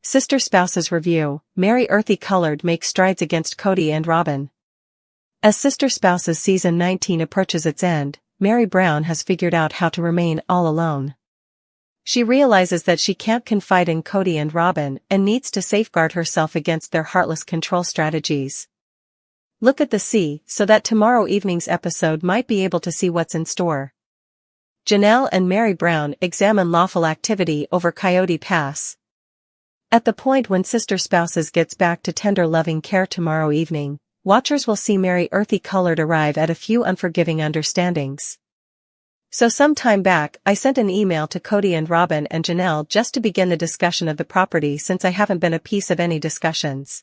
Sister Spouses Review, Meri Earthy Colored makes strides against Kody and Robyn. As Sister Spouses Season 19 approaches its end, Meri Brown has figured out how to remain all alone. She realizes that she can't confide in Kody and Robyn and needs to safeguard herself against their heartless control strategies. Look at the sea so that tomorrow evening's episode might be able to see what's in store. Janelle and Meri Brown examine lawful activity over Coyote Pass. At the point when Sister Spouses gets back to tender loving care tomorrow evening, watchers will see Meri Earthy Colored arrive at a few unforgiving understandings. So some time back I sent an email to Kody and Robyn and Janelle just to begin the discussion of the property since I haven't been a piece of any discussions.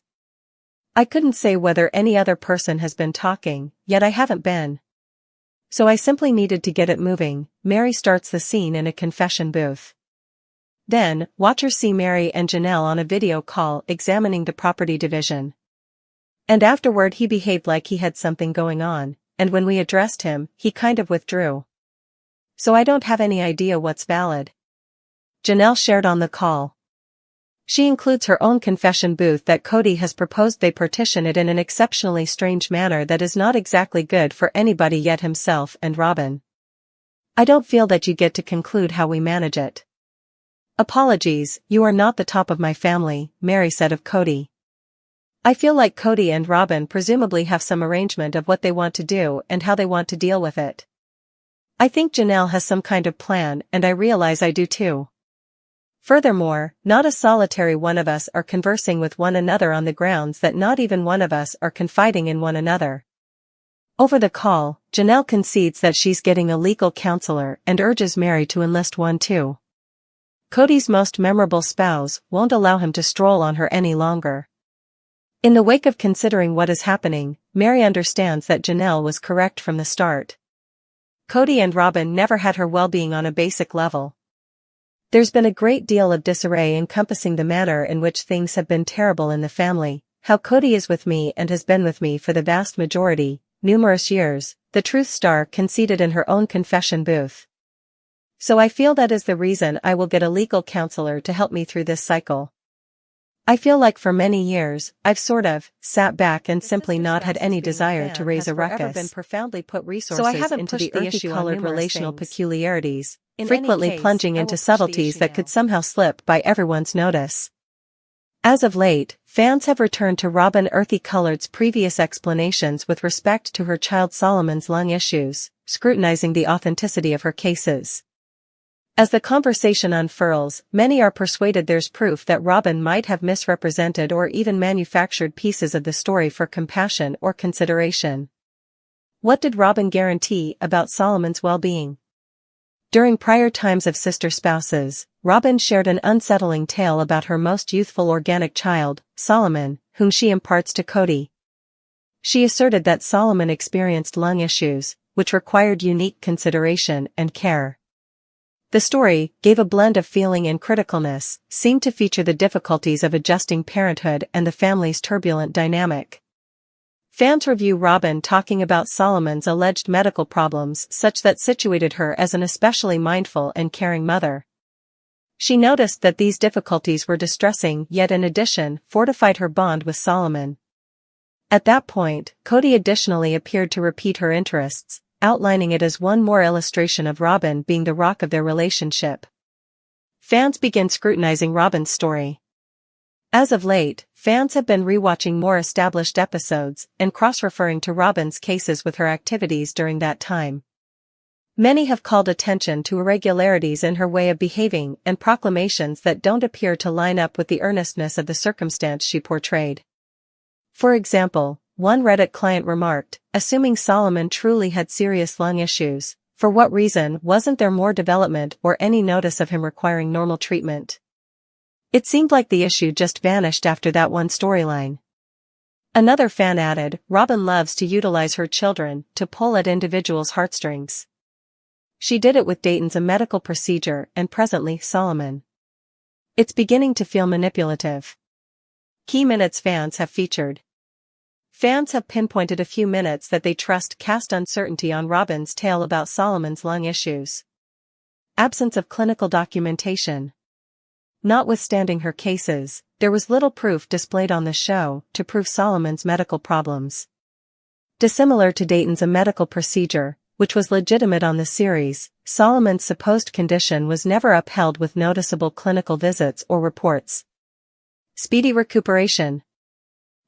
I couldn't say whether any other person has been talking, yet I haven't been. So I simply needed to get it moving. Meri starts the scene in a confession booth. Then, watchers see Meri and Janelle on a video call examining the property division. And afterward he behaved like he had something going on, and when we addressed him, he kind of withdrew. So I don't have any idea what's valid. Janelle shared on the call. She includes her own confession booth that Kody has proposed they partition it in an exceptionally strange manner that is not exactly good for anybody yet himself and Robyn. I don't feel that you get to conclude how we manage it. Apologies, you are not the top of my family, Meri said of Kody. I feel like Kody and Robyn presumably have some arrangement of what they want to do and how they want to deal with it. I think Janelle has some kind of plan and I realize I do too. Furthermore, not a solitary one of us are conversing with one another on the grounds that not even one of us are confiding in one another. Over the call, Janelle concedes that she's getting a legal counselor and urges Meri to enlist one too. Kody's most memorable spouse won't allow him to stroll on her any longer. In the wake of considering what is happening, Meri understands that Janelle was correct from the start. Kody and Robyn never had her well-being on a basic level. There's been a great deal of disarray encompassing the manner in which things have been terrible in the family, how Kody is with me and has been with me for the vast majority, numerous years, the truth star conceded in her own confession booth. So I feel that is the reason I will get a legal counselor to help me through this cycle. I feel like for many years, I've sort of sat back and simply not had any desire to raise a ruckus. Been profoundly put resources so I haven't into the earthy-colored relational peculiarities, frequently plunging into subtleties that could somehow slip by everyone's notice. As of late, fans have returned to Robyn Earthy Colored's previous explanations with respect to her child Solomon's lung issues, scrutinizing the authenticity of her cases. As the conversation unfurls, many are persuaded there's proof that Robyn might have misrepresented or even manufactured pieces of the story for compassion or consideration. What did Robyn guarantee about Solomon's well-being? During prior times of Sister Spouses, Robyn shared an unsettling tale about her most youthful organic child, Solomon, whom she imparts to Kody. She asserted that Solomon experienced lung issues, which required unique consideration and care. The story gave a blend of feeling and criticalness, seemed to feature the difficulties of adjusting parenthood and the family's turbulent dynamic. Fans review Robyn talking about Solomon's alleged medical problems such that situated her as an especially mindful and caring mother. She noticed that these difficulties were distressing yet in addition fortified her bond with Solomon. At that point, Kody additionally appeared to repeat her interests, outlining it as one more illustration of Robyn being the rock of their relationship. Fans begin scrutinizing Robyn's story. As of late, fans have been rewatching more established episodes and cross-referring to Robyn's cases with her activities during that time. Many have called attention to irregularities in her way of behaving and proclamations that don't appear to line up with the earnestness of the circumstance she portrayed. For example, one Reddit client remarked, assuming Solomon truly had serious lung issues, for what reason wasn't there more development or any notice of him requiring normal treatment? It seemed like the issue just vanished after that one storyline. Another fan added, Robyn loves to utilize her children to pull at individuals' heartstrings. She did it with Dayton's a medical procedure and presently Solomon. It's beginning to feel manipulative. Key minutes fans have featured. Fans have pinpointed a few minutes that they trust cast uncertainty on Robyn's tale about Solomon's lung issues. Absence of clinical documentation. Notwithstanding her cases, there was little proof displayed on the show to prove Solomon's medical problems. Dissimilar to Dayton's medical procedure, which was legitimate on the series, Solomon's supposed condition was never upheld with noticeable clinical visits or reports. Speedy recuperation.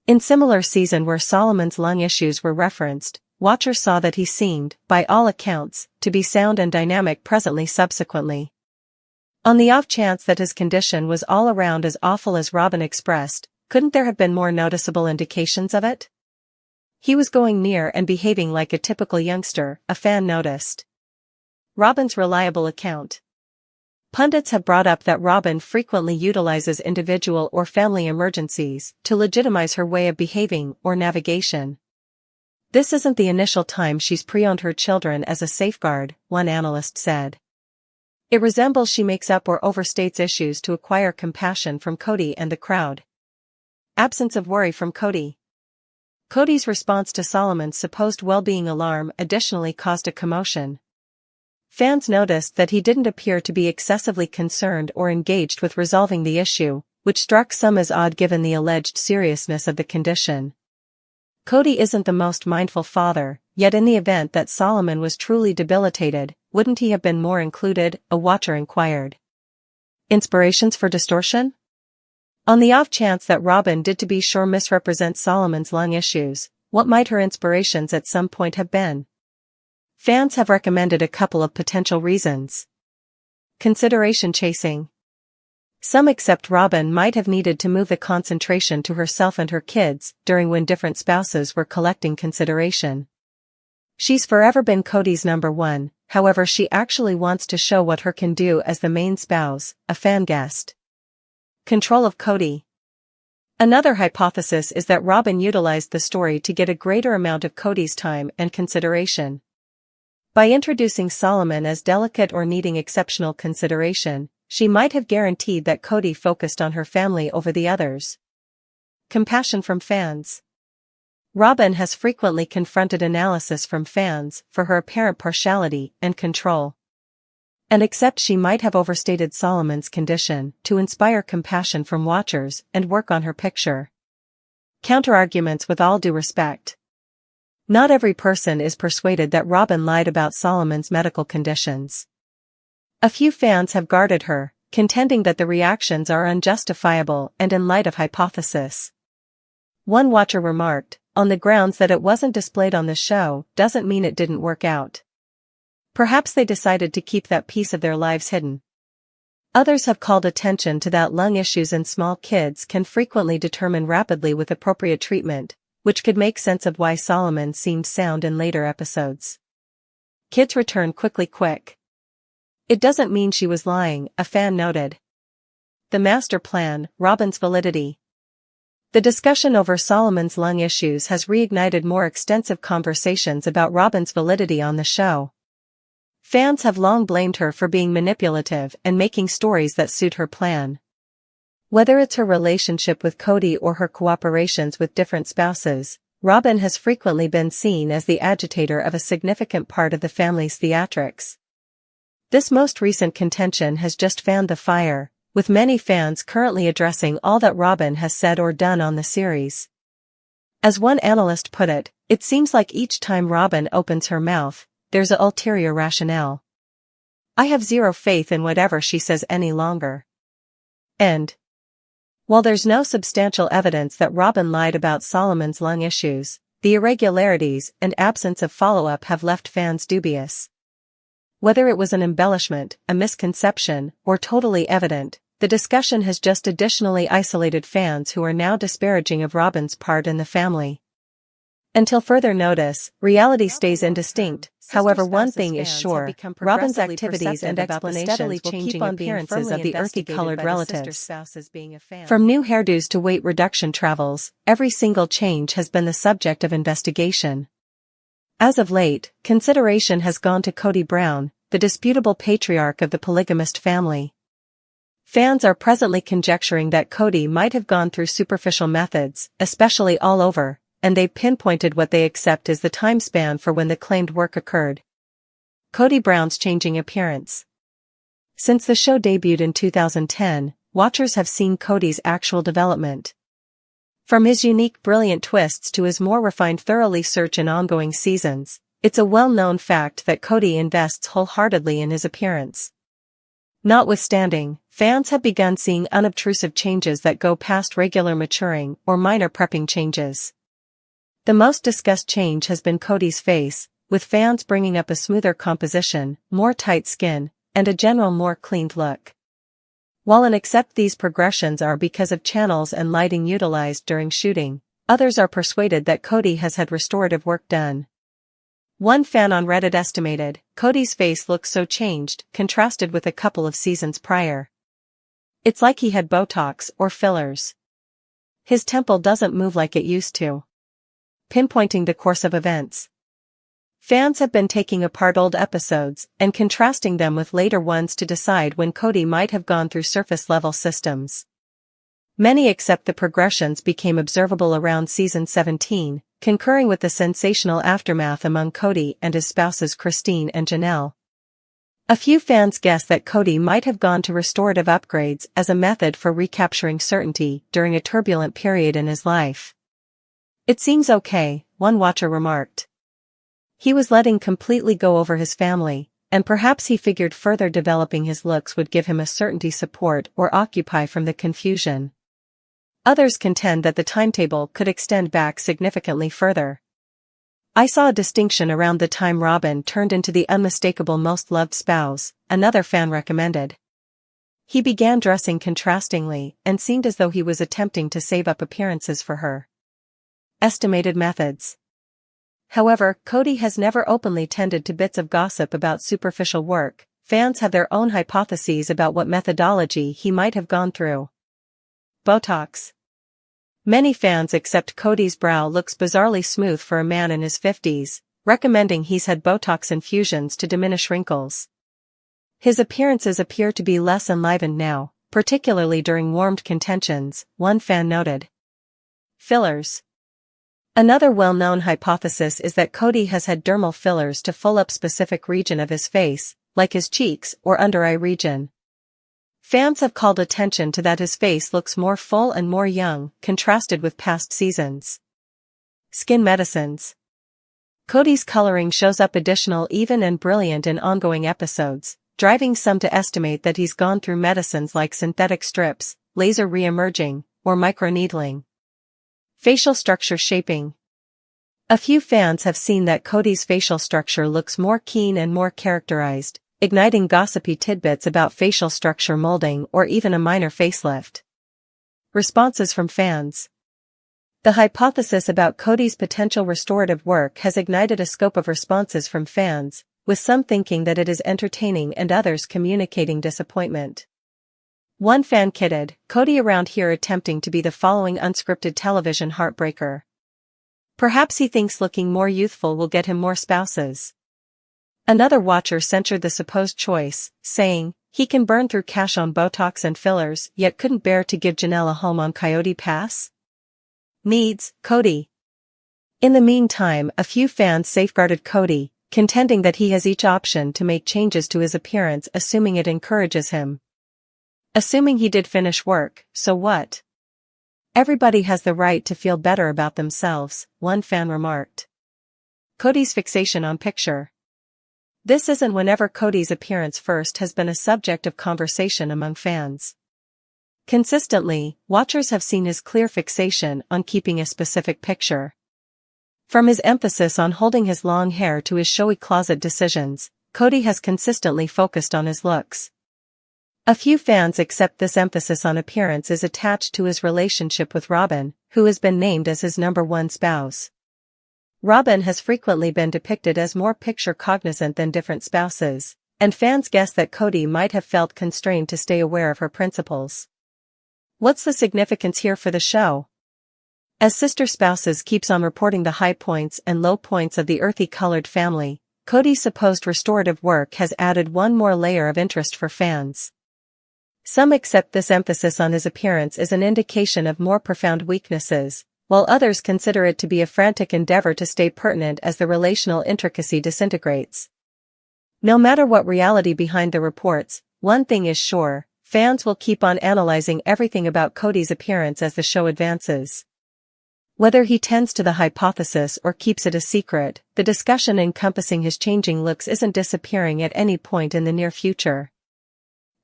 In similar season where Solomon's lung issues were referenced, watchers saw that he seemed, by all accounts, to be sound and dynamic presently subsequently. On the off chance that his condition was all around as awful as Robyn expressed, couldn't there have been more noticeable indications of it? He was going near and behaving like a typical youngster, a fan noticed. Robyn's reliable account. Pundits have brought up that Robyn frequently utilizes individual or family emergencies to legitimize her way of behaving or navigation. This isn't the initial time she's pre-owned her children as a safeguard, one analyst said. It resembles she makes up or overstates issues to acquire compassion from Kody and the crowd. Absence of worry from Kody. Kody's response to Solomon's supposed well-being alarm additionally caused a commotion. Fans noticed that he didn't appear to be excessively concerned or engaged with resolving the issue, which struck some as odd given the alleged seriousness of the condition. Kody isn't the most mindful father, yet in the event that Solomon was truly debilitated, wouldn't he have been more included, a watcher inquired. Inspirations for distortion? On the off chance that Robyn did to be sure misrepresent Solomon's lung issues, what might her inspirations at some point have been? Fans have recommended a couple of potential reasons. Consideration chasing. Some accept Robyn might have needed to move the concentration to herself and her kids during when different spouses were collecting consideration. She's forever been Kody's number one, however she actually wants to show what her can do as the main spouse, a fan guessed. Control of Kody. Another hypothesis is that Robyn utilized the story to get a greater amount of Kody's time and consideration. By introducing Solomon as delicate or needing exceptional consideration, she might have guaranteed that Kody focused on her family over the others. Compassion from fans. Robyn has frequently confronted analysis from fans for her apparent partiality and control. And except she might have overstated Solomon's condition to inspire compassion from watchers and work on her picture. Counterarguments with all due respect. Not every person is persuaded that Robyn lied about Solomon's medical conditions. A few fans have guarded her, contending that the reactions are unjustifiable and in light of hypothesis. One watcher remarked, on the grounds that it wasn't displayed on the show doesn't mean it didn't work out. Perhaps they decided to keep that piece of their lives hidden. Others have called attention to that lung issues in small kids can frequently determine rapidly with appropriate treatment, which could make sense of why Solomon seemed sound in later episodes. Kids return quick. It doesn't mean she was lying, a fan noted. The master plan, Robyn's validity. The discussion over Solomon's lung issues has reignited more extensive conversations about Robyn's validity on the show. Fans have long blamed her for being manipulative and making stories that suit her plan. Whether it's her relationship with Kody or her cooperations with different spouses, Robyn has frequently been seen as the agitator of a significant part of the family's theatrics. This most recent contention has just fanned the fire, with many fans currently addressing all that Robyn has said or done on the series. As one analyst put it, it seems like each time Robyn opens her mouth, there's an ulterior rationale. I have zero faith in whatever she says any longer. And while there's no substantial evidence that Robyn lied about Solomon's lung issues, the irregularities and absence of follow-up have left fans dubious. Whether it was an embellishment, a misconception, or totally evident, the discussion has just additionally isolated fans who are now disparaging of Robyn's part in the family. Until further notice, reality stays indistinct. However, one thing is sure, Robyn's activities and explanations will keep on being appearances of the earthy-colored relatives. From new hairdos to weight reduction travels, every single change has been the subject of investigation. As of late, consideration has gone to Kody Brown, the disputable patriarch of the polygamist family. Fans are presently conjecturing that Kody might have gone through superficial methods, especially all over, and they've pinpointed what they accept is the time span for when the claimed work occurred. Kody Brown's changing appearance. Since the show debuted in 2010, watchers have seen Kody's actual development. From his unique brilliant twists to his more refined thoroughly search in ongoing seasons, it's a well-known fact that Kody invests wholeheartedly in his appearance. Notwithstanding, fans have begun seeing unobtrusive changes that go past regular maturing or minor prepping changes. The most discussed change has been Kody's face, with fans bringing up a smoother composition, more tight skin, and a general more cleaned look. While an accept these progressions are because of channels and lighting utilized during shooting, others are persuaded that Kody has had restorative work done. One fan on Reddit estimated, Kody's face looks so changed, contrasted with a couple of seasons prior. It's like he had Botox or fillers. His temple doesn't move like it used to. Pinpointing the course of events. Fans have been taking apart old episodes and contrasting them with later ones to decide when Kody might have gone through surface-level systems. Many accept the progressions became observable around season 17, concurring with the sensational aftermath among Kody and his spouses Christine and Janelle. A few fans guess that Kody might have gone to restorative upgrades as a method for recapturing certainty during a turbulent period in his life. "It seems okay," one watcher remarked. He was letting completely go over his family, and perhaps he figured further developing his looks would give him a certainty support or occupy from the confusion. Others contend that the timetable could extend back significantly further. "I saw a distinction around the time Robyn turned into the unmistakable most loved spouse," another fan recommended. "He began dressing contrastingly and seemed as though he was attempting to save up appearances for her." Estimated methods. However, Kody has never openly tended to bits of gossip about superficial work. Fans have their own hypotheses about what methodology he might have gone through. Botox. Many fans accept Kody's brow looks bizarrely smooth for a man in his 50s, recommending he's had Botox infusions to diminish wrinkles. His appearances appear to be less enlivened now, particularly during warmed contentions, one fan noted. Fillers. Another well-known hypothesis is that Kody has had dermal fillers to fill up specific region of his face, like his cheeks or under-eye region. Fans have called attention to that his face looks more full and more young, contrasted with past seasons. Skin medicines. Kody's coloring shows up additional even and brilliant in ongoing episodes, driving some to estimate that he's gone through medicines like synthetic strips, laser re-emerging, or microneedling. Facial structure shaping. A few fans have seen that Kody's facial structure looks more keen and more characterized, igniting gossipy tidbits about facial structure molding or even a minor facelift. Responses from fans. The hypothesis about Kody's potential restorative work has ignited a scope of responses from fans, with some thinking that it is entertaining and others communicating disappointment. One fan kidded, "Kody around here attempting to be the following unscripted television heartbreaker. Perhaps he thinks looking more youthful will get him more spouses." Another watcher censured the supposed choice, saying, "He can burn through cash on Botox and fillers yet couldn't bear to give Janelle a home on Coyote Pass?" Needs, Kody. In the meantime, a few fans safeguarded Kody, contending that he has each option to make changes to his appearance assuming it encourages him. "Assuming he did finish work, so what? Everybody has the right to feel better about themselves," one fan remarked. Kody's fixation on picture. This isn't whenever Kody's appearance first has been a subject of conversation among fans. Consistently, watchers have seen his clear fixation on keeping a specific picture. From his emphasis on holding his long hair to his showy closet decisions, Kody has consistently focused on his looks. A few fans accept this emphasis on appearance is attached to his relationship with Robyn, who has been named as his #1 spouse. Robyn has frequently been depicted as more picture-cognizant than different spouses, and fans guess that Kody might have felt constrained to stay aware of her principles. What's the significance here for the show? As Sister Spouses keeps on reporting the high points and low points of the earthy-colored family, Kody's supposed restorative work has added one more layer of interest for fans. Some accept this emphasis on his appearance as an indication of more profound weaknesses, while others consider it to be a frantic endeavor to stay pertinent as the relational intricacy disintegrates. No matter what reality behind the reports, one thing is sure, Fans will keep on analyzing everything about Kody's appearance as the show advances. Whether he tends to the hypothesis or keeps it a secret, the discussion encompassing his changing looks isn't disappearing at any point in the near future.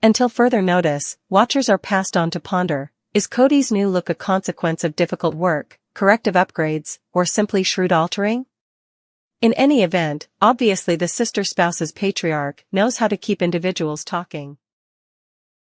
Until further notice, watchers are passed on to ponder, is Kody's new look a consequence of difficult work, corrective upgrades, or simply shrewd altering? In any event, obviously the sister spouse's patriarch knows how to keep individuals talking.